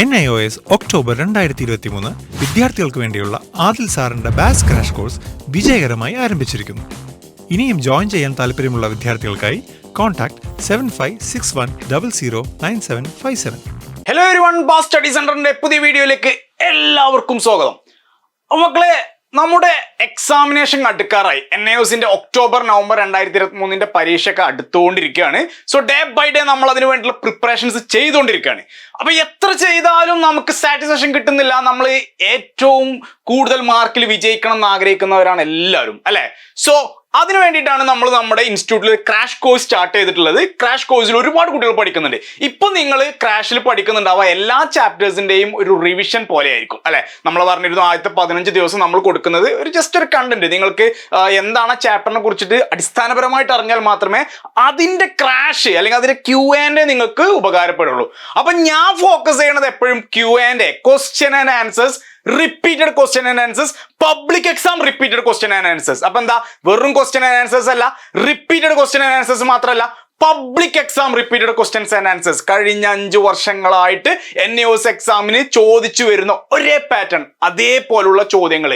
Nios October 2023 വിദ്യാർത്ഥികൾക്ക് വേണ്ടിയുള്ള ആദിൽ സാറിന്റെ ബാസ് ക്രാഷ് കോഴ്സ് വിജയകരമായി ആരംഭിച്ചിരിക്കുന്നു. ഇനിയും ജോയിൻ ചെയ്യാൻ താല്പര്യമുള്ള വിദ്യാർത്ഥികൾക്കായി contact 7561009757. Hello everyone, Baas study സെന്ററിന്റെ പുതിയ വീഡിയോയിലേക്ക് എല്ലാവർക്കും സ്വാഗതം. മക്കളെ, നമ്മുടെ എക്സാമിനേഷൻ അടുക്കാറായി. NIOSന്റെ ഒക്ടോബർ നവംബർ 2023 പരീക്ഷയൊക്കെ അടുത്തുകൊണ്ടിരിക്കുകയാണ്. സോ ഡേ ബൈ ഡേ നമ്മൾ അതിന് വേണ്ടിയുള്ള പ്രിപ്പറേഷൻസ് ചെയ്തുകൊണ്ടിരിക്കുകയാണ്. അപ്പൊ എത്ര ചെയ്താലും നമുക്ക് സാറ്റിസ്ഫാക്ഷൻ കിട്ടുന്നില്ല. നമ്മൾ ഏറ്റവും കൂടുതൽ മാർക്കിൽ വിജയിക്കണം എന്ന് ആഗ്രഹിക്കുന്നവരാണ് എല്ലാവരും, അല്ലെ? സോ അതിനു വേണ്ടിയിട്ടാണ് നമ്മൾ നമ്മുടെ ഇൻസ്റ്റിറ്റ്യൂട്ടിൽ ക്രാഷ് കോഴ്സ് സ്റ്റാർട്ട് ചെയ്തിട്ടുള്ളത്. ക്രാഷ് കോഴ്സിൽ ഒരുപാട് കുട്ടികൾ പഠിക്കുന്നുണ്ട്. ഇപ്പൊ നിങ്ങൾ ക്രാഷിൽ പഠിക്കുന്നുണ്ടാവുക എല്ലാ ചാപ്റ്റേഴ്സിന്റെയും ഒരു റിവിഷൻ പോലെ ആയിരിക്കും, അല്ലെ? നമ്മൾ പറഞ്ഞിരുന്നു ആദ്യത്തെ 15 ദിവസം നമ്മൾ കൊടുക്കുന്നത് ജസ്റ്റ് ഒരു കണ്ടന്റ്. നിങ്ങൾക്ക് എന്താണ് ചാപ്റ്ററിനെ കുറിച്ചിട്ട് അടിസ്ഥാനപരമായിട്ട് അറിഞ്ഞാൽ മാത്രമേ അതിന്റെ ക്രാഷ് അല്ലെങ്കിൽ അതിന്റെ Q&A നിങ്ങൾക്ക് ഉപകാരപ്പെടുള്ളൂ. അപ്പൊ ഞാൻ ഫോക്കസ് ചെയ്യണത് എപ്പോഴും Q&A, question and answers, repeated question and answers, public exam repeated question and answers. അപ്പൊ എന്താ, വെറും ക്വസ്റ്റ്യൻ ആൻഡ് ആൻസേഴ്സ് അല്ല, റിപ്പീറ്റഡ് ക്വസ്റ്റ്യൻ ആൻഡ് ആൻസേഴ്സ് മാത്രമല്ല, public exam repeated questions and answers. കഴിഞ്ഞ 5 വർഷങ്ങളായിട്ട് NIOS എക്സാമിന് ചോദിച്ചു വരുന്ന ഒരേ പാറ്റേൺ, അതേപോലുള്ള ചോദ്യങ്ങൾ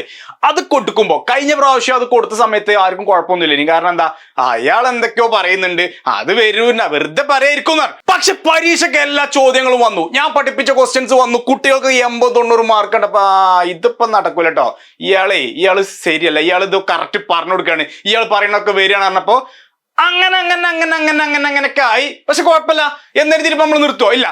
അത് കൊടുക്കുമ്പോൾ, കഴിഞ്ഞ പ്രാവശ്യം അത് കൊടുത്ത സമയത്ത് ആർക്കും കുഴപ്പമൊന്നുമില്ല. ഇനി കാരണം എന്താ, അയാൾ എന്തൊക്കെയോ പറയുന്നുണ്ട്, അത് വരൂല്ല, വെറുതെ പറയായിരിക്കും. പക്ഷെ പരീക്ഷയ്ക്ക് എല്ലാ ചോദ്യങ്ങളും വന്നു, ഞാൻ പഠിപ്പിച്ച ക്വസ്റ്റ്യൻസ് വന്നു, കുട്ടികൾക്ക് 80-90 മാർക്ക് ഉണ്ട്. അപ്പൊ ഇതിപ്പം നടക്കൂല കേട്ടോ, ഇയാള് ശരിയല്ല, ഇയാൾ ഇത് കറക്റ്റ് പറഞ്ഞു കൊടുക്കുകയാണ്, ഇയാൾ പറയണൊക്കെ വരികയാണ് പറഞ്ഞപ്പോ അങ്ങനെയൊക്കെ ആയി. പക്ഷെ കുഴപ്പമില്ല, എന്നിരുന്നിട്ട് നമ്മൾ നിർത്തുവോ? ഇല്ല,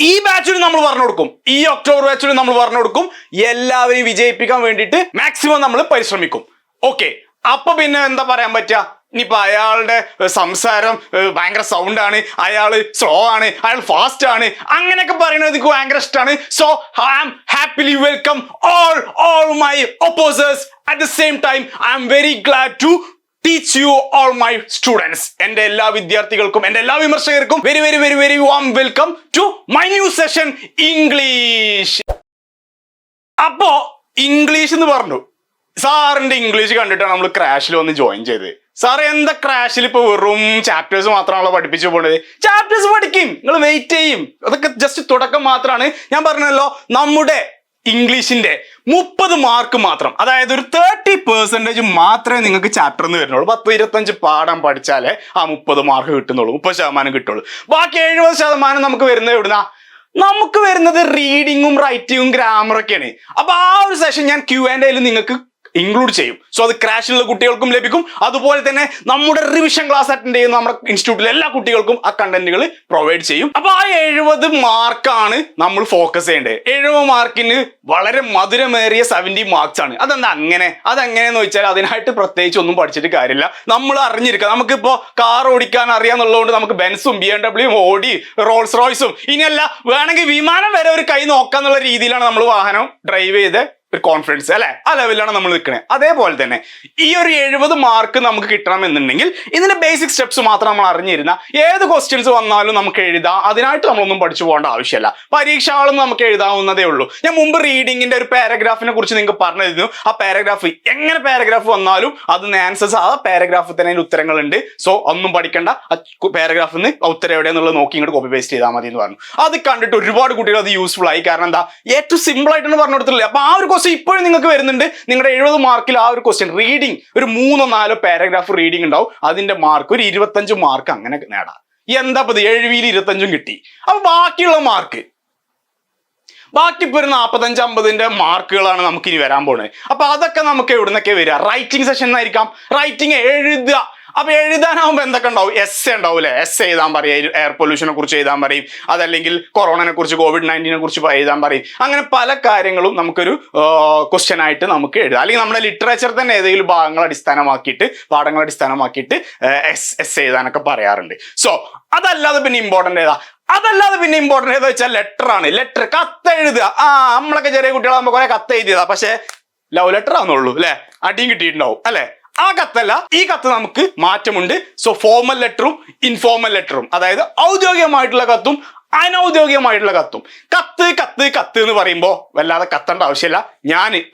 ഈ ബാച്ചിൽ നമ്മൾ പറഞ്ഞു കൊടുക്കും, ഈ ഒക്ടോബർ ബാച്ചിൽ നമ്മൾ പറഞ്ഞു കൊടുക്കും. എല്ലാവരെയും വിജയിപ്പിക്കാൻ വേണ്ടിയിട്ട് മാക്സിമം നമ്മൾ പരിശ്രമിക്കും. ഓക്കെ, അപ്പൊ പിന്നെ എന്താ പറയാൻ പറ്റുക? ഇനിയിപ്പോ അയാളുടെ സംസാരം ഭയങ്കര സൗണ്ടാണ്, അയാള് സ്ലോ ആണ്, അയാൾ ഫാസ്റ്റ് ആണ്, അങ്ങനെയൊക്കെ പറയുന്നത് എനിക്ക് ഭയങ്കര ഇഷ്ടമാണ്. So I am happily welcome all my opposers. At the same time, I am very glad to teach you all my students. എന്റെ എല്ലാ വിദ്യാർത്ഥികൾക്കും എന്റെ എല്ലാ വിമർശകർക്കും very very very very warm welcome to my new session English. അപ്പോ ഇംഗ്ലീഷ് എന്ന് പറഞ്ഞു, സാറിന്റെ ഇംഗ്ലീഷ് കണ്ടിട്ടാണ് നമ്മൾ ക്രാഷിൽ വന്ന് ജോയിൻ ചെയ്തത്. സാർ എന്താ ക്രാഷിൽ ഇപ്പൊ വെറും ചാപ്റ്റേഴ്സ് മാത്രമാണല്ലോ പഠിപ്പിച്ചു പോണത്? ചാപ്റ്റേഴ്സ് പഠിക്കും, നിങ്ങൾ വെയിറ്റ് ചെയ്യും, അതൊക്കെ ജസ്റ്റ് തുടക്കം മാത്രമാണ്. ഞാൻ പറഞ്ഞല്ലോ, നമ്മുടെ ഇംഗ്ലീഷിന്റെ 30 മാർക്ക് മാത്രം, അതായത് ഒരു 30% മാത്രമേ നിങ്ങൾക്ക് ചാപ്റ്ററിൽ നിന്ന് വരുന്നുള്ളൂ. 10-25 പാഠം പഠിച്ചാലേ ആ 30 മാർക്ക് കിട്ടുന്നുള്ളൂ, 30% കിട്ടുള്ളൂ. ബാക്കി 70% നമുക്ക് വരുന്നത് എവിടുന്നാ? നമുക്ക് വരുന്നത് റീഡിങ്ങും റൈറ്റിങ്ങും ഗ്രാമറൊക്കെയാണ്. അപ്പൊ ആ ഒരു സെഷൻ ഞാൻ Q&Aയിൽ നിങ്ങൾക്ക് ഇൻക്ലൂഡ് ചെയ്യും. സോ അത് ക്രാഷിലുള്ള കുട്ടികൾക്കും ലഭിക്കും. അതുപോലെ തന്നെ നമ്മുടെ റിവിഷൻ ക്ലാസ് അറ്റൻഡ് ചെയ്യുന്ന നമ്മുടെ ഇൻസ്റ്റിറ്റ്യൂട്ടിലെ എല്ലാ കുട്ടികൾക്കും ആ കണ്ടന്റുകൾ പ്രൊവൈഡ് ചെയ്യും. അപ്പൊ ആ 70 മാർക്കാണ് നമ്മൾ ഫോക്കസ് ചെയ്യേണ്ടത്. 70 മാർക്കിന് വളരെ മധുരമേറിയ 70 മാർക്സ് ആണ്. അതെങ്ങനെയെന്ന് വെച്ചാൽ അതിനായിട്ട് പ്രത്യേകിച്ച് ഒന്നും പഠിച്ചിട്ട് കാര്യമില്ല. നമ്മൾ അറിഞ്ഞിരിക്കുക, നമുക്കിപ്പോ കാർ ഓടിക്കാൻ അറിയാന്നുള്ളതുകൊണ്ട് നമുക്ക് ബെൻസും BMW ഓടി റോൾസ് റോയ്സും, ഇനിയല്ല വേണമെങ്കിൽ വിമാനം വരെ ഒരു കൈ നോക്കാന്നുള്ള രീതിയിലാണ് നമ്മൾ വാഹനം ഡ്രൈവ് ചെയ്ത് ഒരു കോൺഫിഡൻസ്, അല്ലെ? ആ ലെവലിലാണ് നമ്മൾ നിൽക്കുന്നത്. അതേപോലെ തന്നെ ഈ ഒരു 70 മാർക്ക് നമുക്ക് കിട്ടണമെന്നുണ്ടെങ്കിൽ ഇതിന്റെ ബേസിക് സ്റ്റെപ്സ് മാത്രം നമ്മൾ അറിഞ്ഞിരുന്ന ഏത് ക്വസ്റ്റ്യൻസ് വന്നാലും നമുക്ക് എഴുതാം. അതിനായിട്ട് നമ്മളൊന്നും പഠിച്ചു പോകേണ്ട ആവശ്യമില്ല. പരീക്ഷകളും നമുക്ക് എഴുതാവുന്നതേ ഉള്ളൂ. ഞാൻ മുമ്പ് റീഡിങ്ങിന്റെ ഒരു പാരഗ്രാഫിനെ കുറിച്ച് നിങ്ങൾക്ക് പറഞ്ഞിരുന്നു. ആ പാരഗ്രാഫ് എങ്ങനെ പാരഗ്രാഫ് വന്നാലും അതിന് ആൻസേഴ്സ് ആ പാരഗ്രാഫിൽ തന്നെ ഉത്തരങ്ങളുണ്ട്. സോ ഒന്നും പഠിക്കേണ്ട, ആ പാരഗ്രാഫിൽ നിന്ന് ഉത്തരം എവിടെയെന്നുള്ളത് നോക്കി ഇങ്ങോട്ട് കോപ്പി പേസ്റ്റ് ചെയ്താൽ മതി എന്ന് പറഞ്ഞു. അത് കണ്ടിട്ട് ഒരുപാട് കുട്ടികൾ അത് യൂസ്ഫുൾ ആയി. കാരണം എന്താ, ഏറ്റവും സിമ്പിൾ ആയിട്ടാണ് പറഞ്ഞു കൊടുത്തിട്ടില്ല. അപ്പൊ ആ ഒരു ഇപ്പോഴും നിങ്ങൾക്ക് വരുന്നുണ്ട്. നിങ്ങളുടെ 70 മാർക്കിൽ ആ ഒരു ക്വസ്റ്റ്യൻ റീഡിങ്, ഒരു 3-4 പാരഗ്രാഫ് റീഡിംഗ് ഉണ്ടാവും. അതിന്റെ മാർക്ക് ഒരു 25 മാർക്ക് അങ്ങനെ നേടാം. എന്താ 70-ൽ 25 കിട്ടി. അപ്പൊ ബാക്കിയുള്ള മാർക്ക്, ബാക്കി ഇപ്പൊ ഒരു 45-50 മാർക്കുകളാണ് നമുക്ക് ഇനി വരാൻ പോണത്. അപ്പൊ അതൊക്കെ നമുക്ക് എവിടുന്നൊക്കെ വരിക? റൈറ്റിംഗ് സെഷൻ ആയിരിക്കാം. റൈറ്റിംഗ് എഴുതുക. അപ്പൊ എഴുതാനാവുമ്പോ എന്തൊക്കെ ഉണ്ടാവും? എസ് ഉണ്ടാവും, അല്ലെ? എസ് എഴുതാൻ പറയും, എയർ പൊല്യൂഷനെ കുറിച്ച് എഴുതാൻ പറയും, അതല്ലെങ്കിൽ കൊറോണനെ കുറിച്ച്, COVID-19 കുറിച്ച് എഴുതാൻ പറയും. അങ്ങനെ പല കാര്യങ്ങളും നമുക്കൊരു ക്വസ്റ്റ്യൻ ആയിട്ട് നമുക്ക് എഴുതാം. അല്ലെങ്കിൽ നമ്മുടെ ലിറ്ററേച്ചർ തന്നെ ഏതെങ്കിലും പാഠങ്ങൾ അടിസ്ഥാനമാക്കിയിട്ട് എസ് എഴുതാനൊക്കെ പറയാറുണ്ട്. സോ അതല്ലാതെ പിന്നെ ഇമ്പോർട്ടന്റ് ഏതാ വെച്ചാൽ ലെറ്റർ ആണ്. ലെറ്റർ, കത്ത് എഴുതുക. നമ്മളൊക്കെ ചെറിയ കുട്ടികളാകുമ്പോ കുറെ കത്ത് എഴുതിയതാ, പക്ഷെ ലവ് ലെറ്റർ ആണെന്നുള്ളൂ, അല്ലെ? അടിയും കിട്ടിയിട്ടുണ്ടാവും, അല്ലെ? ആ കത്തല്ല, ഈ കത്ത് നമുക്ക് മാറ്റമുണ്ട്. സോ ഫോർമൽ ലെറ്ററും ഇൻഫോർമൽ ലെറ്ററും, അതായത് ഔദ്യോഗികമായിട്ടുള്ള കത്തും അനൗദ്യോഗികമായിട്ടുള്ള കത്തും. കത്ത് എന്ന് പറയുമ്പോ വല്ലാതെ കത്തേണ്ട ആവശ്യമില്ല.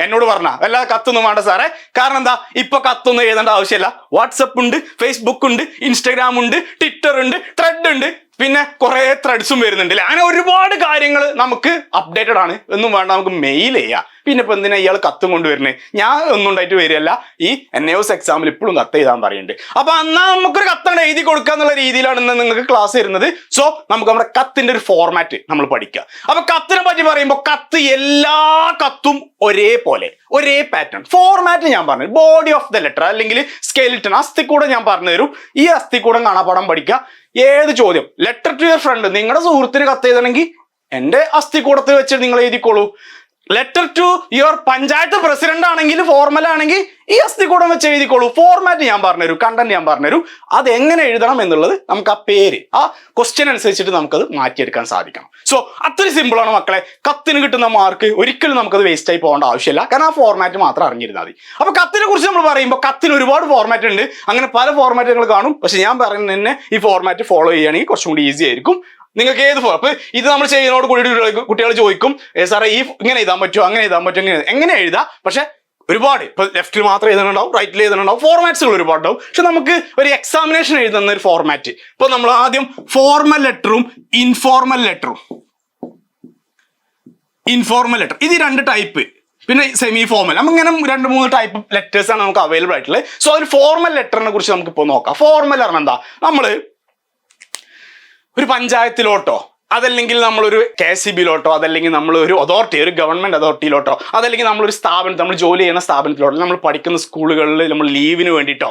എന്നോട് പറഞ്ഞ വല്ലാതെ കത്തൊന്നും വേണ്ട സാറേ. കാരണം എന്താ, ഇപ്പൊ കത്തൊന്നും എഴുതേണ്ട ആവശ്യമില്ല. വാട്സപ്പ് ഉണ്ട്, ഫേസ്ബുക്ക് ഉണ്ട്, ഇൻസ്റ്റാഗ്രാം ഉണ്ട്, ട്വിറ്റർ ഉണ്ട്, ത്രെഡ് ഉണ്ട്. പിന്നെ കുറെ ത്രെഡ്സും വരുന്നുണ്ട് അല്ലേ. അങ്ങനെ ഒരുപാട് കാര്യങ്ങൾ നമുക്ക് അപ്ഡേറ്റഡ് ആണ്. ഒന്നും വേണ്ട, നമുക്ക് മെയിൽ ചെയ്യാം. പിന്നെ ഇപ്പൊ എന്തിനാ ഇയാൾ കത്തും കൊണ്ടുവരുന്നത്? ഞാൻ ഒന്നും ഉണ്ടായിട്ട് വരികയല്ല, ഈ NIOS എക്സാമിൽ ഇപ്പോഴും കത്ത് എഴുതാൻ പറയുന്നുണ്ട്. അപ്പൊ എന്നാ നമുക്കൊരു കത്തങ്ങട് എഴുതി കൊടുക്കുക എന്നുള്ള രീതിയിലാണ് ഇന്ന് നിങ്ങൾക്ക് ക്ലാസ് വരുന്നത്. സോ നമുക്ക് നമ്മുടെ കത്തിന്റെ ഒരു ഫോർമാറ്റ് നമ്മൾ പഠിക്കുക. അപ്പൊ കത്തിനെ പറ്റി പറയുമ്പോൾ കത്ത് എല്ലാ കത്തും ഒരേപോലെ, ഒരേ പാറ്റേൺ ഫോർമാറ്റ് ഞാൻ പറഞ്ഞു. ബോഡി ഓഫ് ദ ലെറ്റർ അല്ലെങ്കിൽ സ്കെലിറ്റൺ, അസ്ഥിക്കൂടം ഞാൻ പറഞ്ഞു തരും. ഈ അസ്ഥിക്കൂടം കാണാപ്പാടം പഠിക്കുക. ഏത് ചോദ്യം, ലെറ്റർ ടു യുവർ ഫ്രണ്ട്, നിങ്ങളുടെ സുഹൃത്തിന് കത്ത് എഴുതണമെങ്കിൽ എൻ്റെ അസ്ഥിക്കൂടത്തിൽ വെച്ചിട്ട് നിങ്ങൾ എഴുതിക്കോളൂ. Letter to your panchayat president ആണെങ്കിൽ, ഫോർമൽ ആണെങ്കിൽ ഈ അസ്ഥിക്കൂടം വെച്ച് എഴുതിക്കോളൂ. ഫോർമാറ്റ് ഞാൻ പറഞ്ഞുതരും, കണ്ടന്റ് ഞാൻ പറഞ്ഞുതരും. അത് എങ്ങനെ എഴുതണം എന്നുള്ളത് നമുക്ക് ആ പേര്, ആ ക്വസ്റ്റ്യൻ അനുസരിച്ചിട്ട് നമുക്കത് മാറ്റിയെടുക്കാൻ സാധിക്കണം. സോ അത്രയും സിമ്പിളാണ് മക്കളെ. കത്തിന് കിട്ടുന്ന മാർക്ക് ഒരിക്കലും നമുക്കത് വേസ്റ്റ് ആയി പോകേണ്ട ആവശ്യമില്ല. കാരണം ആ ഫോർമാറ്റ് മാത്രം അറിഞ്ഞിരുന്നാൽ മതി. അപ്പൊ കത്തിനെ കുറിച്ച് നമ്മൾ പറയുമ്പോൾ കത്തിന് ഒരുപാട് ഫോർമാറ്റ് ഉണ്ട്. അങ്ങനെ പല ഫോർമാറ്റുകൾ കാണും. പക്ഷെ ഞാൻ പറയുന്നത് തന്നെ ഈ ഫോർമാറ്റ് ഫോളോ ചെയ്യുകയാണെങ്കിൽ കുറച്ചും കൂടി ഈസി ആയിരിക്കും. നിങ്ങൾക്ക് ഏത് അപ്പൊ ഇത് നമ്മൾ ചെയ്യുന്നതോട് കൂടി കുട്ടികൾ ചോദിക്കും, സാറേ ഈ ഇങ്ങനെ എഴുതാൻ പറ്റുമോ, അങ്ങനെ എഴുതാൻ പറ്റുമോ, എങ്ങനെ എഴുതാം? പക്ഷെ ഒരുപാട് ഇപ്പൊ ലെഫ്റ്റിൽ മാത്രം എഴുതണുണ്ടാവും, റൈറ്റിൽ എഴുതണുണ്ടാവും, ഫോർമാറ്റ്സുകൾ ഒരുപാട് ഉണ്ടാവും. പക്ഷെ നമുക്ക് ഒരു എക്സാമിനേഷൻ എഴുതുന്ന ഒരു ഫോർമാറ്റ്, ഇപ്പൊ നമ്മൾ ആദ്യം ഫോർമൽ ലെറ്ററും ഇൻഫോർമൽ ലെറ്ററും, ഇൻഫോർമൽ ലെറ്റർ ഇത് രണ്ട് ടൈപ്പ്, പിന്നെ സെമി ഫോർമൽ, അങ്ങനെ 2-3 ടൈപ്പ് ലെറ്റേഴ്സ് ആണ് നമുക്ക് അവൈലബിൾ ആയിട്ടുള്ളത്. സോ ഒരു ഫോർമൽ ലെറ്ററിനെ കുറിച്ച് നമുക്ക് ഇപ്പോൾ നോക്കാം. ഫോർമൽ പറഞ്ഞാൽ എന്താ? നമ്മള് ഒരു പഞ്ചായത്തിലോട്ടോ, അതല്ലെങ്കിൽ നമ്മളൊരു KCBയിലോട്ടോ, അതല്ലെങ്കിൽ നമ്മളൊരു അതോറിറ്റി, ഒരു ഗവൺമെന്റ് അതോറിറ്റിയിലോട്ടോ, അതല്ലെങ്കിൽ നമ്മളൊരു സ്ഥാപനത്തിൽ, നമ്മൾ ജോലി ചെയ്യുന്ന സ്ഥാപനത്തിലോട്ടോ, നമ്മൾ പഠിക്കുന്ന സ്കൂളുകളിൽ നമ്മൾ ലീവിന് വേണ്ടിയിട്ടോ,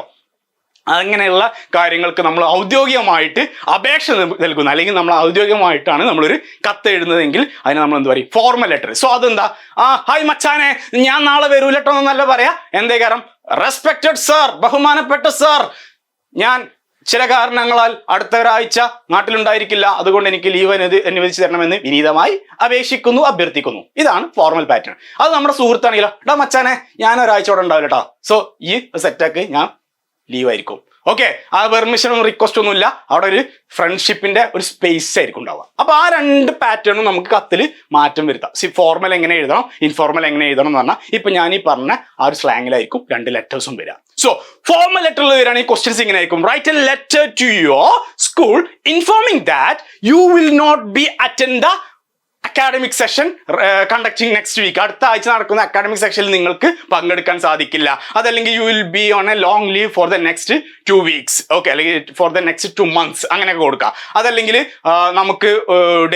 അങ്ങനെയുള്ള കാര്യങ്ങൾക്ക് നമ്മൾ ഔദ്യോഗികമായിട്ട് അപേക്ഷ നൽകുന്ന, അല്ലെങ്കിൽ നമ്മൾ ഔദ്യോഗികമായിട്ടാണ് നമ്മളൊരു കത്ത് എഴുതുന്നതെങ്കിൽ അതിന് നമ്മൾ എന്ത് പറയും? Formal letter. സോ അതെന്താ? ഹായ് മച്ചാനെ, ഞാൻ നാളെ വരൂലട്ടോ എന്നല്ല പറയാ. എന്തേ കാരണം? റെസ്പെക്റ്റഡ് സാർ, ബഹുമാനപ്പെട്ട സാർ, ഞാൻ ചില കാരണങ്ങളാൽ അടുത്ത ഒരാഴ്ച നാട്ടിലുണ്ടായിരിക്കില്ല, അതുകൊണ്ട് എനിക്ക് ലീവ് അനുവദിച്ചു തരണമെന്ന് വിനീതമായി അപേക്ഷിക്കുന്നു, അഭ്യർത്ഥിക്കുന്നു. ഇതാണ് ഫോർമൽ പാറ്റേൺ. അത് നമ്മുടെ സുഹൃത്താണെങ്കിലോ, ടാ മച്ചാനെ ഞാൻ ഒരാഴ്ച അവിടെ ഉണ്ടാവില്ല കേട്ടോ, സോ ഈ സെറ്റാക്ക് ഞാൻ ലീവായിരിക്കും. ഓക്കെ, ആ പെർമിഷനും റിക്വസ്റ്റ് ഒന്നും ഇല്ല, അവിടെ ഒരു ഫ്രണ്ട്ഷിപ്പിന്റെ ഒരു സ്പേസ് ആയിരിക്കും ഉണ്ടാവുക. അപ്പൊ ആ 2 പാറ്റേണും നമുക്ക് കത്തിൽ മാറ്റം വരുത്താം. ഫോർമൽ എങ്ങനെ എഴുതണം, ഇൻഫോർമൽ എങ്ങനെ എഴുതണം എന്ന് പറഞ്ഞാൽ ഇപ്പൊ ഞാൻ ഈ പറഞ്ഞ ആ ഒരു സ്ലാങ്ങിലായിരിക്കും 2 ലെറ്റേഴ്സും വരിക. സോ ഫോർമൽ ലെറ്ററിൽ വരികയാണെങ്കിൽ ക്വസ്റ്റ്യൻസ് ഇങ്ങനെ ആയിരിക്കും: write a letter to your school informing that you will not be attend the academic session conducting next week. അടുത്ത ആഴ്ച നടക്കുന്ന അക്കാഡമിക് സെക്ഷനിൽ നിങ്ങൾക്ക് പങ്കെടുക്കാൻ സാധിക്കില്ല. അതല്ലെങ്കിൽ you will be on a long leave for the next 2 weeks. Okay, അല്ലെങ്കിൽ for the next 2 months അങ്ങനെയൊക്കെ കൊടുക്കാം. അതല്ലെങ്കിൽ നമുക്ക്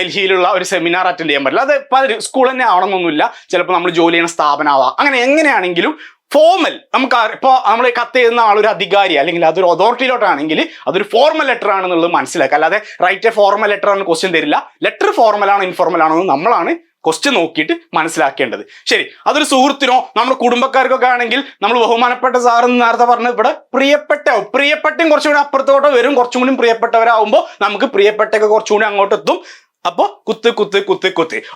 ഡൽഹിയിലുള്ള ഒരു സെമിനാർ അറ്റൻഡ് ചെയ്യാൻ പറ്റില്ല. അത് സ്കൂൾ തന്നെ ആവണമെന്നൊന്നുമില്ല, ചിലപ്പോൾ നമ്മൾ ജോലി ചെയ്യുന്ന സ്ഥാപനമാവാം. അങ്ങനെ എങ്ങനെയാണെങ്കിലും ഫോർമൽ, നമുക്ക് ഇപ്പോൾ നമ്മൾ കത്ത് ചെയ്യുന്ന ആളൊരു അധികാരി അല്ലെങ്കിൽ അതൊരു അതോറിറ്റിയിലോട്ടാണെങ്കിൽ അതൊരു ഫോർമൽ ലെറ്റർ ആണെന്നുള്ളത് മനസ്സിലാക്കുക. അല്ലാതെ റൈറ്റ് എ ഫോർമൽ ലെറ്റർ ആണ് ക്വസ്റ്റ്യൻ തരില്ല. ലെറ്റർ ഫോർമൽ ആണോ ഇൻഫോർമൽ ആണോ എന്ന് നമ്മളാണ് ക്വസ്റ്റ്യൻ നോക്കിയിട്ട് മനസ്സിലാക്കേണ്ടത്. ശരി, അതൊരു സുഹൃത്തിനോ നമ്മുടെ കുടുംബക്കാർക്കൊക്കെ ആണെങ്കിൽ നമ്മൾ ബഹുമാനപ്പെട്ട സാറെന്ന് നേരത്തെ പറഞ്ഞ ഇവിടെ പ്രിയപ്പെട്ടയും കുറച്ചും കൂടി അപ്പുറത്തോട്ടോ വരും. കുറച്ചും കൂടി പ്രിയപ്പെട്ടവരാകുമ്പോൾ നമുക്ക് പ്രിയപ്പെട്ടൊക്കെ കുറച്ചും കൂടി അങ്ങോട്ട് എത്തും. അപ്പൊ കുത്ത്.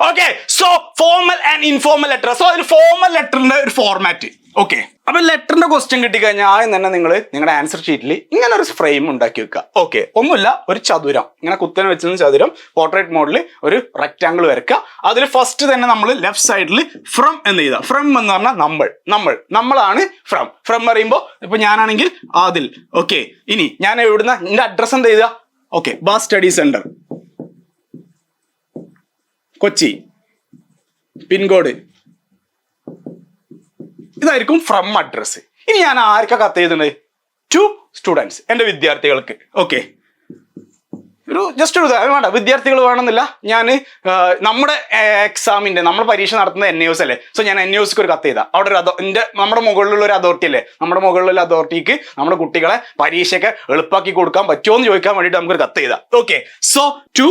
Okay, so formal and informal letter. So ഒരു ഫോർമൽ ലെറ്ററിന്റെ ഒരു ഫോർമാറ്റ്. ഓക്കെ, അപ്പൊ ലെറ്ററിന്റെ ക്വസ്റ്റ്യൻ കിട്ടിക്കഴിഞ്ഞാൽ ആദ്യം തന്നെ നിങ്ങൾ നിങ്ങളുടെ ആൻസർ ഷീറ്റിൽ ഇങ്ങനെ ഒരു ഫ്രെയിം ഉണ്ടാക്കി വെക്കുക. ഓക്കെ, ഒന്നുമില്ല, ഒരു ചതുരം ഇങ്ങനെ കുത്തനെ വെച്ചിരുന്ന ചതുരം പോർട്രേറ്റ് മോഡിൽ ഒരു റെക്റ്റാങ്കിൾ വരക്കുക. അതിൽ ഫസ്റ്റ് തന്നെ നമ്മൾ ലെഫ്റ്റ് സൈഡിൽ ഫ്രം എന്ന് എഴുതാം. ഫ്രം എന്ന് പറഞ്ഞാൽ നമ്മളാണ് ഫ്രം പറയുമ്പോൾ ഇപ്പൊ ഞാനാണെങ്കിൽ ആദിൽ. ഓക്കെ, ഇനി ഞാൻ എവിടുന്ന എന്റെ അഡ്രസ് എന്താ എഴുതുക? ഓക്കെ, ബാസ് സ്റ്റഡി സെന്റർ, കൊച്ചി, പിൻകോഡ്, ഇതായിരിക്കും ഫ്രം അഡ്രസ്. ഇനി ഞാൻ ആർക്കാ കത്ത് എഴുതുന്നത്? ടു സ്റ്റുഡൻസ്, എൻ്റെ വിദ്യാർത്ഥികൾക്ക്. ഓക്കെ, ഒരു ജസ്റ്റ് ഒരു വേണ്ട, വിദ്യാർത്ഥികൾ വേണമെന്നില്ല. ഞാൻ നമ്മുടെ എക്സാമിന്റെ, നമ്മൾ പരീക്ഷ നടത്തുന്നത് NIOS അല്ലേ. സോ ഞാൻ NIOSക്ക് ഒരു കത്ത് ചെയ്താൽ അവിടെ ഒരു നമ്മുടെ മുകളിലുള്ള ഒരു അതോറിറ്റി അല്ലേ, നമ്മുടെ മുകളിലുള്ള അതോറിറ്റിക്ക് നമ്മുടെ കുട്ടികളെ പരീക്ഷയൊക്കെ എളുപ്പമാക്കി കൊടുക്കാൻ പറ്റുമോ എന്ന് ചോദിക്കാൻ വേണ്ടിയിട്ട് നമുക്കൊരു കത്ത് ചെയ്താൽ. Okay, so to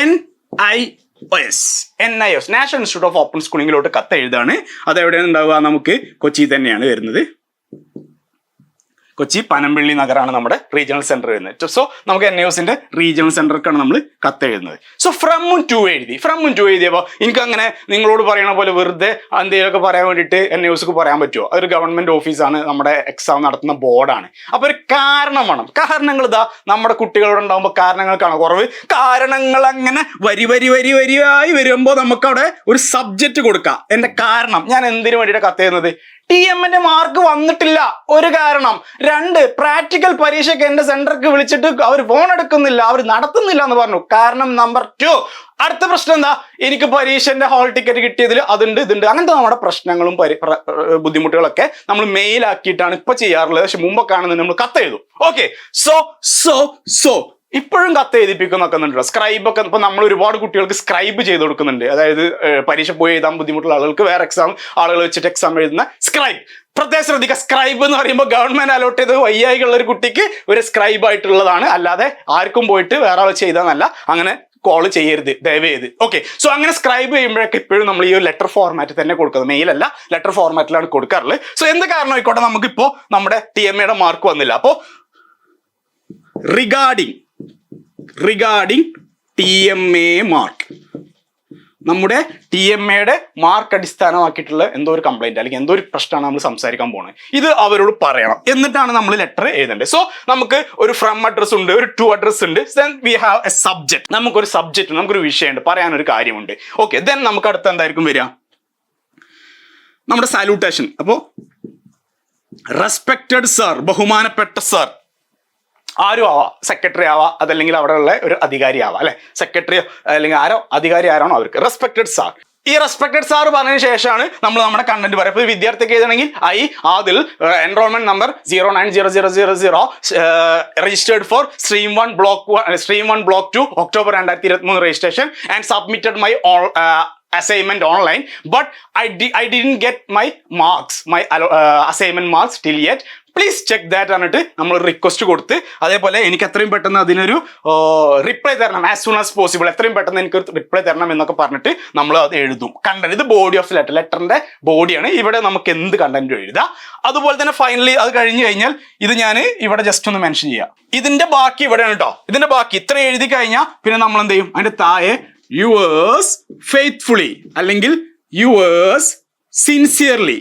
NIOS national institute of open സ്കൂളിങ്ങിലോട്ട് കത്ത് എഴുതാണ്. അത് എവിടെയാണ് ഉണ്ടാവുക? നമുക്ക് കൊച്ചി തന്നെയാണ് വരുന്നത്. കൊച്ചി പനമ്പള്ളി നഗറാണ് നമ്മുടെ റീജിയണൽ സെന്റർ വരുന്നത്. സോ നമുക്ക് NIOSന്റെ റീജിയണൽ സെന്ററിലേക്കാണ് നമ്മൾ കത്ത് എഴുതുന്നത്. സോ ഫ്രമും ടു എഴുതിയപ്പോൾ എനിക്കങ്ങനെ നിങ്ങളോട് പറയണ പോലെ വെറുതെ എന്തെങ്കിലുമൊക്കെ പറയാൻ വേണ്ടിയിട്ട് NIOSക്ക് പറയാൻ പറ്റുമോ? അതൊരു ഗവൺമെന്റ് ഓഫീസാണ്, നമ്മുടെ എക്സാം നടത്തുന്ന ബോർഡാണ്. അപ്പൊ ഒരു കാരണം വേണം. കാരണങ്ങൾ ഇതാ നമ്മുടെ കുട്ടികളോട് ഉണ്ടാകുമ്പോൾ കാരണങ്ങൾക്കാണ് കുറവ്. കാരണങ്ങൾ അങ്ങനെ വരിയായി വരുമ്പോൾ നമുക്ക് അവിടെ ഒരു സബ്ജക്റ്റ് കൊടുക്കാം. എന്റെ കാരണം, ഞാൻ എന്തിനു വേണ്ടിയിട്ട് കത്ത് ചെയ്യുന്നത്? TM-ന്റെ മാർക്ക് വന്നിട്ടില്ല. ഒരു കാരണം. 2, പ്രാക്ടിക്കൽ പരീക്ഷയ്ക്ക് എന്റെ സെന്റർക്ക് വിളിച്ചിട്ട് അവർ ഫോൺ എടുക്കുന്നില്ല, അവർ നടത്തുന്നില്ല എന്ന് പറഞ്ഞു. കാരണം നമ്പർ 2. അടുത്ത പ്രശ്നം എന്താ? എനിക്ക് പരീക്ഷന്റെ ഹാൾ ടിക്കറ്റ് കിട്ടിയതിൽ അതുണ്ട് ഇതുണ്ട് അങ്ങനത്തെ നമ്മുടെ പ്രശ്നങ്ങളും ബുദ്ധിമുട്ടുകളൊക്കെ നമ്മൾ മെയിലാക്കിയിട്ടാണ് ഇപ്പൊ ചെയ്യാറുള്ളത്. പക്ഷെ മുമ്പൊക്കെ ആണെന്ന് നമ്മൾ കത്തെഴുതും. ഓക്കെ, സോ ഇപ്പോഴും കത്ത് എഴുതിപ്പിക്കുന്നൊക്കെ സ്ക്രൈബ് ഒക്കെ ഇപ്പൊ നമ്മൾ ഒരുപാട് കുട്ടികൾക്ക് സ്ക്രൈബ് ചെയ്ത് കൊടുക്കുന്നുണ്ട്. അതായത് പരീക്ഷ പോയി എഴുതാൻ ബുദ്ധിമുട്ടുള്ള ആളുകൾക്ക് വേറെ ആളുകൾ വെച്ചിട്ട് എക്സാം എഴുതുന്ന സ്ക്രൈബ്. പ്രത്യേകം ശ്രദ്ധിക്കുക, സ്ക്രൈബ് എന്ന് പറയുമ്പോൾ ഗവൺമെന്റ് അലോട്ട് ചെയ്ത് വയ്യായികളുള്ള ഒരു കുട്ടിക്ക് ഒരു സ്ക്രൈബ് ആയിട്ടുള്ളതാണ്, അല്ലാതെ ആർക്കും പോയിട്ട് വേറെ ആൾ ചെയ്താന്നല്ല. അങ്ങനെ കോൾ ചെയ്യരുത് ദയവ് ചെയ്ത്. ഓക്കെ, സോ അങ്ങനെ സ്ക്രൈബ് ചെയ്യുമ്പോഴൊക്കെ ഇപ്പോഴും നമ്മൾ ഈ ഒരു ലെറ്റർ ഫോർമാറ്റ് തന്നെ കൊടുക്കുന്നത്, മെയിലല്ല ലെറ്റർ ഫോർമാറ്റിലാണ് കൊടുക്കാറുള്ളത്. സോ എന്ത് കാരണം ആയിക്കോട്ടെ, നമുക്കിപ്പോ നമ്മുടെ TMA മാർക്ക് വന്നില്ല. അപ്പോ റിഗാർഡിംഗ് TMA മാർക്ക്, നമ്മുടെ TMA മാർക്ക് അടിസ്ഥാനമാക്കിയിട്ടുള്ള എന്തോ ഒരു കംപ്ലൈന്റ് അല്ലെങ്കിൽ എന്തോ ഒരു പ്രശ്നമാണ് നമ്മൾ സംസാരിക്കാൻ പോകുന്നത്. ഇത് അവരോട് പറയണം, എന്നിട്ടാണ് നമ്മൾ ലെറ്റർ എഴുതേണ്ടത്. സോ നമുക്ക് ഒരു ഫ്രം അഡ്രസ് ഉണ്ട്, ഒരു ടു അഡ്രസ് ഉണ്ട്, then we have A subject. നമുക്കൊരു സബ്ജക്ട്, നമുക്കൊരു വിഷയമുണ്ട്, പറയാനൊരു കാര്യമുണ്ട്. ഓക്കെ, ദെൻ നമുക്ക് അടുത്ത് എന്തായിരിക്കും വരിക? നമ്മുടെ സാലൂട്ടേഷൻ. അപ്പോ റെസ്പെക്റ്റഡ് സർ, ബഹുമാനപ്പെട്ട സർ, ആരും ആവാം, സെക്രട്ടറി ആവാം, അതല്ലെങ്കിൽ അവിടെ ഉള്ള ഒരു അധികാരി ആവാം, അല്ലെ, സെക്രട്ടറി അല്ലെങ്കിൽ അധികാരി ആരാണോ അവർക്ക് റെസ്പെക്റ്റഡ് സാർ. ഈ റെസ്പെക്റ്റഡ് സാർ പറഞ്ഞതിന് ശേഷമാണ് നമ്മൾ നമ്മുടെ കണ്ടന്റ് പറയാം. ഇപ്പോൾ വിദ്യാർത്ഥിക്ക് എഴുതണമെങ്കിൽ Adil enrolment number 090000 registered for stream 1 block 2 October 2023 registration and submitted my assignment online, but I didn't get my assignment marks till yet. Please check that എന്നിട്ട് നമ്മൾ റിക്വസ്റ്റ് കൊടുത്ത്, അതേപോലെ എനിക്ക് എത്രയും പെട്ടെന്ന് അതിനൊരു റിപ്ലൈ തരണം, ആസ് സൂൺ ആസ് പോസിബിൾ, എത്രയും പെട്ടെന്ന് എനിക്ക് റിപ്ലൈ തരണം എന്നൊക്കെ പറഞ്ഞിട്ട് നമ്മൾ അത് എഴുതും. കണ്ടന്റ്, ഇത് ബോഡി ഓഫ് ലെറ്ററിന്റെ ബോഡിയാണ്. ഇവിടെ നമുക്ക് എന്ത് കണ്ടന്റും എഴുതാം. അതുപോലെ തന്നെ ഫൈനലി അത് കഴിഞ്ഞു കഴിഞ്ഞാൽ ഇത് ഞാൻ ഇവിടെ ജസ്റ്റ് ഒന്ന് മെൻഷൻ ചെയ്യാം. ഇതിന്റെ ബാക്കി ഇവിടെയാണ് കേട്ടോ. ഇതിന്റെ ബാക്കി ഇത്ര എഴുതി കഴിഞ്ഞാൽ പിന്നെ നമ്മൾ എന്ത് ചെയ്യും? അതിന്റെ താഴെ യുവേഴ്സ് ഫെയ്ത്ത്ഫുള്ളി അല്ലെങ്കിൽ യുവേഴ്സ് സിൻസിയർലി.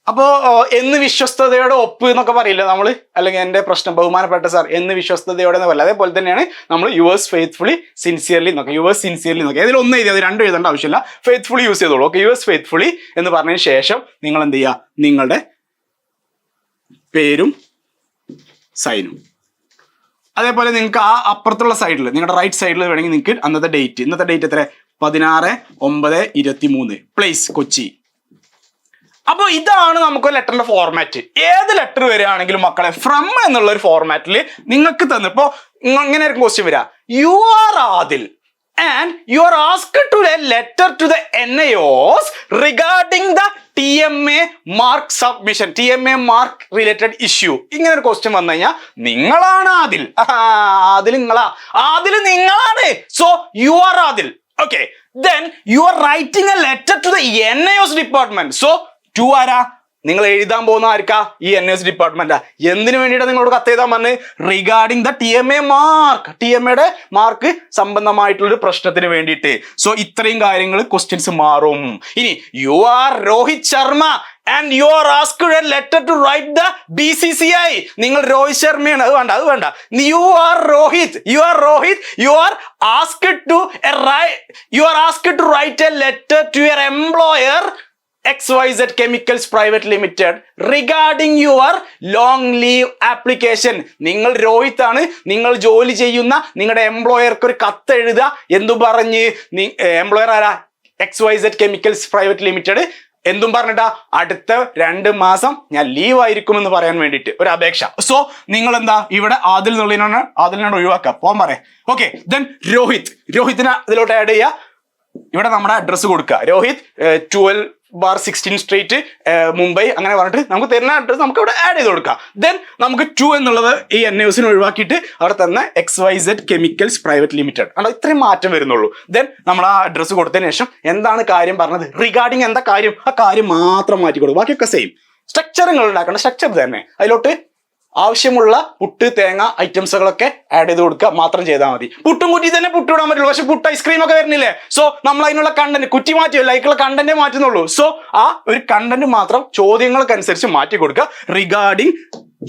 അപ്പോ എന്ന് വിശ്വസ്തയോടെ ഒപ്പ് എന്നൊക്കെ പറയില്ല നമ്മൾ, അല്ലെങ്കിൽ എന്റെ പ്രശ്നം ബഹുമാനപ്പെട്ട സാർ എന്ന് വിശ്വസ്തയോടെ എന്ന് പറയില്ല. അതേപോലെ തന്നെയാണ് നമ്മൾ യുവേഴ്സ് ഫെയ്ത്ത്ഫുള്ളി സിൻസിയർലി എന്നൊക്കെ, യുവേഴ്സ് സിൻസിയർലി എന്നൊക്കെ. ഇതിൽ ഒന്ന് എഴുതി, അത് രണ്ടും എഴുതേണ്ട ആവശ്യമില്ല, ഫെയ്ത്ത്ഫുള്ളി യൂസ് ചെയ്തോളൂ. ഓക്കെ, യുവേഴ്സ് ഫെയ്ത്ത്ഫുള്ളി എന്ന് പറഞ്ഞതിന് ശേഷം നിങ്ങൾ എന്ത് ചെയ്യുക? നിങ്ങളുടെ പേരും സൈനും. അതേപോലെ നിങ്ങൾക്ക് ആ അപ്പുറത്തുള്ള സൈഡിൽ, നിങ്ങളുടെ റൈറ്റ് സൈഡിൽ വേണമെങ്കിൽ നിങ്ങൾക്ക് ഇന്നത്തെ ഡേറ്റ് എത്ര? 16/9/23, പ്ലേസ് കൊച്ചി. അപ്പൊ ഇതാണ് നമുക്ക് ലെറ്ററിന്റെ ഫോർമാറ്റ്. ഏത് ലെറ്റർ വരികയാണെങ്കിലും മക്കളെ ഫ്രം എന്നുള്ള ഒരു ഫോർമാറ്റിൽ നിങ്ങൾക്ക് തന്നിപ്പോ ഇങ്ങനെ ഒരു ക്വസ്റ്റ്യൻ വരിക, you are Adil and you are asked to a letter to the NIOS regarding the TMA mark submission, TMA mark related issue. ഇങ്ങനെ ഒരു ക്വസ്റ്റ്യൻ വന്നു കഴിഞ്ഞാൽ നിങ്ങളാണ് ആദിൽ, ആദിൽ നിങ്ങളാണ്. So you are Adil. Okay, then you are writing a letter to the NIOS department. So to ആരാ? നിങ്ങൾ എഴുതാൻ പോകുന്ന ആർക്കാ? ഈ NIOS ഡിപ്പാർട്ട്മെന്റാ. എന്തിനു വേണ്ടിയിട്ടാണ് നിങ്ങളോട് കത്ത് എഴുതാൻ പറഞ്ഞത്? റിഗാർഡിംഗ് ദ TMA മാർക്ക്, TMAയുടെ മാർക്ക് സംബന്ധമായിട്ടുള്ളൊരു പ്രശ്നത്തിന് വേണ്ടിയിട്ട്. സോ ഇത്രയും കാര്യങ്ങൾ ക്വസ്റ്റ്യൻസ് മാറും. ഇനി you are Rohit Sharma and you are asked a letter to write the BCCI. നിങ്ങൾ രോഹിത് ശർമ്മയാണ്, അത് വേണ്ട. you are Rohit, you are asked to write a letter to your employer XYZ Chemicals Private Limited regarding your long leave application. നിങ്ങൾ രോഹിത് ആണ്, നിങ്ങൾ ജോലി ചെയ്യുന്ന നിങ്ങളുടെ എംപ്ലോയർക്ക് ഒരു കത്ത് എഴുതുക. എന്തു പറഞ്ഞ്? എംപ്ലോയർ ആരാ? XYZ Chemicals Private Limited. എന്തും പറഞ്ഞിട്ടാ? അടുത്ത 2 മാസം ഞാൻ ലീവ് ആയിരിക്കും എന്ന് പറയാൻ വേണ്ടിയിട്ട് ഒരു അപേക്ഷ. സോ നിങ്ങൾ എന്താ ഇവിടെ ആദിലിനോട് ഒഴിവാക്കുക, പോകാൻ പറയാം. ഓക്കെ, ദെൻ രോഹിത്തിനെ ഇതിലോട്ട് ആഡ് ചെയ്യുക. ഇവിടെ നമ്മുടെ അഡ്രസ്സ് കൊടുക്കുക, രോഹിത് 12/16 സ്ട്രീറ്റ് മുംബൈ, അങ്ങനെ പറഞ്ഞിട്ട് നമുക്ക് തരുന്ന അഡ്രസ് നമുക്ക് ഇവിടെ ആഡ് ചെയ്ത് കൊടുക്കാം. ദെൻ നമുക്ക് 2 എന്നുള്ളത് ഈ NIOSന് ഒഴിവാക്കിയിട്ട് അവിടെ തന്നെ XYZ Chemicals Private Limited ആണ്. ഇത്രയും മാറ്റം വരുന്നുള്ളൂ. ദെൻ നമ്മൾ ആ അഡ്രസ്സ് കൊടുത്തതിന് ശേഷം എന്താണ് കാര്യം പറഞ്ഞത്, റിഗാർഡിങ് എന്താ കാര്യം, ആ കാര്യം മാത്രം മാറ്റി കൊടുക്കും. ബാക്കിയൊക്കെ സെയിം. സ്ട്രക്ചറുകൾ ഉണ്ടാക്കേണ്ട സ്ട്രക്ചർ തന്നെ, അതിലോട്ട് ആവശ്യമുള്ള പുട്ട് തേങ്ങ ഐറ്റംസുകളൊക്കെ ആഡ് ചെയ്ത് കൊടുക്കുക മാത്രം ചെയ്താൽ മതി. പുട്ടും കുറ്റി തന്നെ പുട്ട് ഇടാൻ പറ്റുള്ളൂ, പക്ഷെ പുട്ട് ഐസ്ക്രീം ഒക്കെ വരുന്നില്ലേ? സോ നമ്മൾ അതിനുള്ള കണ്ടന്റ് കുറ്റി മാറ്റിയല്ല, അതിനുള്ള കണ്ടന്റേ മാറ്റുന്നുള്ളൂ. സോ ആ ഒരു കണ്ടന്റ് മാത്രം ചോദ്യങ്ങൾക്കനുസരിച്ച് മാറ്റി കൊടുക്കുക. റിഗാർഡിംഗ്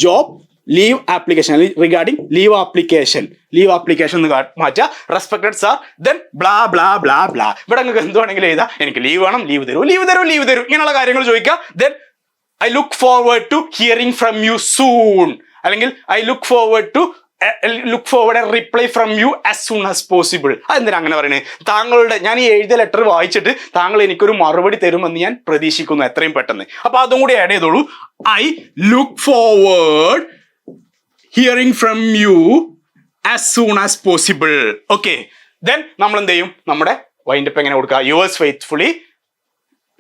ജോബ് ലീവ് ആപ്ലിക്കേഷൻ അല്ലെങ്കിൽ റിഗാർഡിംഗ് ലീവ് ആപ്ലിക്കേഷൻ എന്ന് മാറ്റുക. Respected sir then blah blah blah blah. ഇവിടെ നിങ്ങൾക്ക് എന്തുവാണെങ്കിലും എഴുതാം. എനിക്ക് ലീവ് വേണം, ലീവ് തരൂ ഇങ്ങനെയുള്ള കാര്യങ്ങൾ ചോദിക്കുക. Then I look forward to hearing from you soon, അല്ലെങ്കിൽ I look forward a reply from you as soon as possible. അതെന്തിനാ അങ്ങനെ പറയുന്നത്? താങ്കളുടെ ഞാൻ ഈ എഴുതിയ ലെറ്റർ വായിച്ചിട്ട് താങ്കൾ എനിക്കൊരു മറുപടി തരുമെന്ന് ഞാൻ പ്രതീക്ഷിക്കുന്നു എത്രയും പെട്ടെന്ന്. അപ്പൊ അതും കൂടി ആഡ് ചെയ്തോളൂ. I look forward hearing from you as soon as possible. Okay, then നമ്മൾ എന്ത് ചെയ്യും? നമ്മുടെ വൈൻഡപ്പ് എങ്ങനെ കൊടുക്കുക? Yours faithfully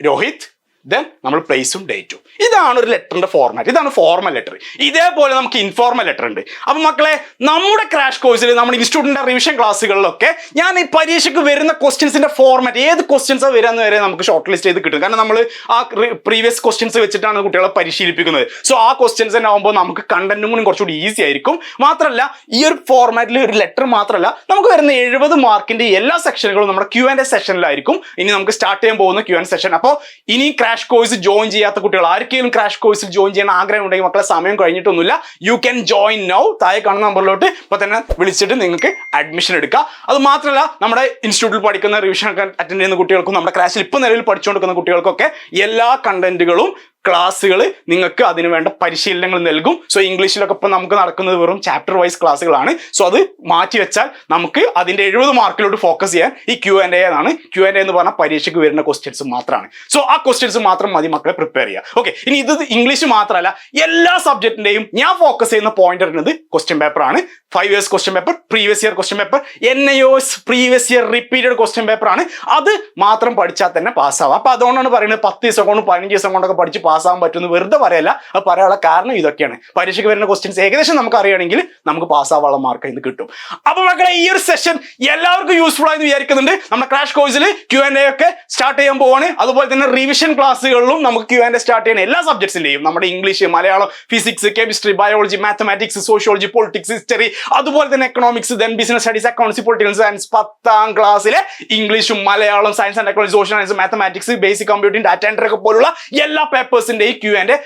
Rohit. ദെൻ നമ്മൾ പ്ലേസും ഡേറ്റും. ഇതാണ് ഒരു ലെറ്ററിന്റെ ഫോർമാറ്റ്. ഇതാണ് ഫോർമൽ ലെറ്റർ. ഇതേപോലെ നമുക്ക് ഇൻഫോർമൽ ലെറ്റർ ഉണ്ട്. അപ്പൊ മക്കളെ, നമ്മുടെ ക്രാഷ് കോഴ്സിൽ നമ്മുടെ ഇൻസ്റ്റിറ്റ്യൂട്ടിന്റെ റിവിഷൻ ക്ലാസ്സുകളിലൊക്കെ ഞാൻ ഈ പരീക്ഷയ്ക്ക് വരുന്ന ക്വസ്റ്റ്യൻസിന്റെ ഫോർമാറ്റ്, ഏത് ക്വസ്റ്റ്യൻസ് വരാന്ന് വരെ നമുക്ക് ഷോർട്ട് ലിസ്റ്റ് ചെയ്ത് കിട്ടും. കാരണം നമ്മൾ ആ പ്രീവിയസ് ക്വസ്റ്റ്യൻസ് വെച്ചിട്ടാണ് കുട്ടികളെ പരിശീലിപ്പിക്കുന്നത്. സോ ആ ക്വസ്റ്റ്യൻസ് തന്നെ ആകുമ്പോൾ നമുക്ക് കണ്ടന്റും കൂടി കുറച്ചുകൂടി ഈസി ആയിരിക്കും. മാത്രമല്ല, ഈ ഒരു ഫോർമാറ്റിൽ ഒരു ലെറ്റർ മാത്രമല്ല, നമുക്ക് വരുന്ന 70 മാർക്കിന്റെ എല്ലാ സെക്ഷനുകളും നമ്മുടെ Q&A സെഷനിലായിരിക്കും. ഇനി നമുക്ക് സ്റ്റാർട്ട് ചെയ്യാൻ പോകുന്ന Q&A സെഷൻ. അപ്പോൾ ഇനി ക്രാഷ് കോഴ്സ് ജോയിൻ ചെയ്യാത്ത കുട്ടികൾ, ആർക്കെങ്കിലും ക്രാഷ് കോഴ്സിൽ ജോയിൻ ചെയ്യാൻ ആഗ്രഹം ഉണ്ടെങ്കിൽ മക്കളെ, സമയം കഴിഞ്ഞിട്ടൊന്നുമില്ല. You can join now. താഴെ കാണുന്ന നമ്പറിലോട്ട് ഇപ്പൊ തന്നെ വിളിച്ചിട്ട് നിങ്ങൾക്ക് അഡ്മിഷൻ എടുക്കാം. അത് മാത്രമല്ല, നമ്മുടെ ഇൻസ്റ്റിറ്റ്യൂട്ടിൽ പഠിക്കുന്ന റിവിഷൻ അറ്റൻഡ് ചെയ്യുന്ന കുട്ടികൾക്കും നമ്മുടെ ക്ലാസ്സിൽ ഇപ്പൊ നിലവിൽ പഠിച്ചുകൊണ്ടിരിക്കുന്ന കുട്ടികൾക്കൊക്കെ എല്ലാ കണ്ടന്റുകളും ക്ലാസ്സുകൾ നിങ്ങൾക്ക് അതിന് വേണ്ട പരിശീലനങ്ങൾ നൽകും. സോ ഇംഗ്ലീഷിലൊക്കെ ഇപ്പം നമുക്ക് നടക്കുന്നത് വെറും ചാപ്റ്റർ വൈസ് ക്ലാസ്സുകളാണ്. സോ അത് മാറ്റി വെച്ചാൽ നമുക്ക് അതിന്റെ 70 മാർക്കിലോട്ട് ഫോക്കസ് ചെയ്യാൻ ഈ Q&A ആണ്. Q&A എന്ന് പറഞ്ഞാൽ പരീക്ഷയ്ക്ക് വരുന്ന ക്വസ്റ്റ്യൻസ് മാത്രമാണ്. സോ ആ ക്വസ്റ്റ്യൻസ് മാത്രം മതി മക്കളെ പ്രിപ്പയർ ചെയ്യുക. ഓക്കെ, ഇനി ഇത് ഇംഗ്ലീഷ് മാത്രമല്ല, എല്ലാ സബ്ജക്റ്റിന്റെയും ഞാൻ ഫോക്കസ് ചെയ്യുന്ന പോയിന്റ് വരുന്നത് ക്വസ്റ്റ്യൻ പേപ്പർ ആണ്. 5 years question paper, previous year question paper, NIOS previous year repeated question paper ആണ്. അത് മാത്രം പഠിച്ചാൽ തന്നെ പാസ്സാവാം. അപ്പൊ അതുകൊണ്ടാണ് പറയുന്നത് 10 ദിവസം കൊണ്ട് 15 ദിവസം കൊണ്ടൊക്കെ പഠിച്ച് പാസ്സാകാൻ പറ്റുമെന്ന് വെറുതെ പറയല്ല. അത് പറയാനുള്ള കാരണം ഇതൊക്കെയാണ്. പരീക്ഷയ്ക്ക് വരുന്ന ക്വസ്റ്റ്യൻസ് ഏകദേശം നമുക്ക് അറിയുകയാണെങ്കിൽ നമുക്ക് പാസ്സാവാനുള്ള മാർക്ക് ഇന്ന് കിട്ടും. അപ്പൊ മക്കളെ, ഈ ഒരു സെഷൻ എല്ലാവർക്കും യൂസ്ഫുൾ ആയെന്ന് വിചാരിക്കുന്നുണ്ട്. നമ്മുടെ ക്രാഷ് കോഴ്സിൽ Q&A ഒക്കെ സ്റ്റാർട്ട് ചെയ്യാൻ പോവാണ്. അതുപോലെ തന്നെ റിവിഷൻ ക്ലാസ്സുകളിലും നമുക്ക് Q&A സ്റ്റാർട്ട് ചെയ്യുന്ന എല്ലാ സബ്ജക്ട്സിന്റെയും, നമ്മുടെ English, Malayalam, physics, chemistry, biology, mathematics, sociology, politics, history, അതുപോലെ തന്നെ economics, then business studies, accounts, political science, 10ാം ക്ലാസ്സിലെ ഇംഗ്ലീഷും Malayalam, science and technology, social science, mathematics, basic computing, data entry ഒക്കെ പോലുള്ള എല്ലാ പേപ്പേഴ്സിന്റെയും Q&A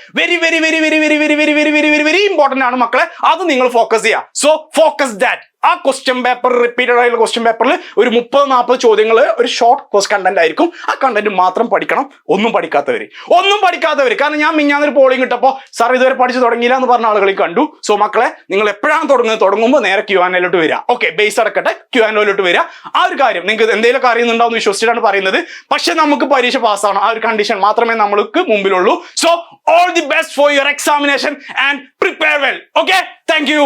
വെരി ഇമ്പോർട്ടന്റ് ആണ് മക്കളെ. അത് നിങ്ങൾ ഫോക്കസ് ചെയ്യുക. So focus that. ആ ക്വസ്റ്റ്യൻ പേപ്പർ, റിപ്പീറ്റഡ് ആയിട്ടുള്ള ക്വസ്റ്റ്യൻ പേപ്പറിൽ ഒരു 30-40 ചോദ്യങ്ങൾ, ഒരു ഷോർട്ട് കണ്ടന്റ് ആയിരിക്കും. ആ കണ്ടന്റ് മാത്രം പഠിക്കണം. ഒന്നും പഠിക്കാത്തവർ കാരണം ഞാൻ മിഞ്ഞാന്നൊരു പോളിംഗ് ഇട്ടപ്പോൾ സാർ ഇതുവരെ പഠിച്ചു തുടങ്ങിയില്ല എന്ന് പറഞ്ഞ ആളുകളെ കണ്ടു. സോ മക്കളെ, നിങ്ങൾ എപ്പോഴാണ് തുടങ്ങുമ്പോൾ നേരെ Q&Aയിലോട്ട് വരിക. ഓക്കെ, ബേസ് അടക്കട്ടെ, Q&Aയിലോട്ട് വരിക. ആ ഒരു കാര്യം നിങ്ങൾക്ക് എന്തെങ്കിലും അറിയുന്നുണ്ടാവും വിശ്വസിച്ചിട്ടാണ് പറയുന്നത്. പക്ഷെ നമുക്ക് പരീക്ഷ പാസ്സാവണം. ആ ഒരു കണ്ടീഷൻ മാത്രമേ നമ്മൾക്ക് മുമ്പിലുള്ളൂ. So all the best for your examination and prepare well. Okay, thank U.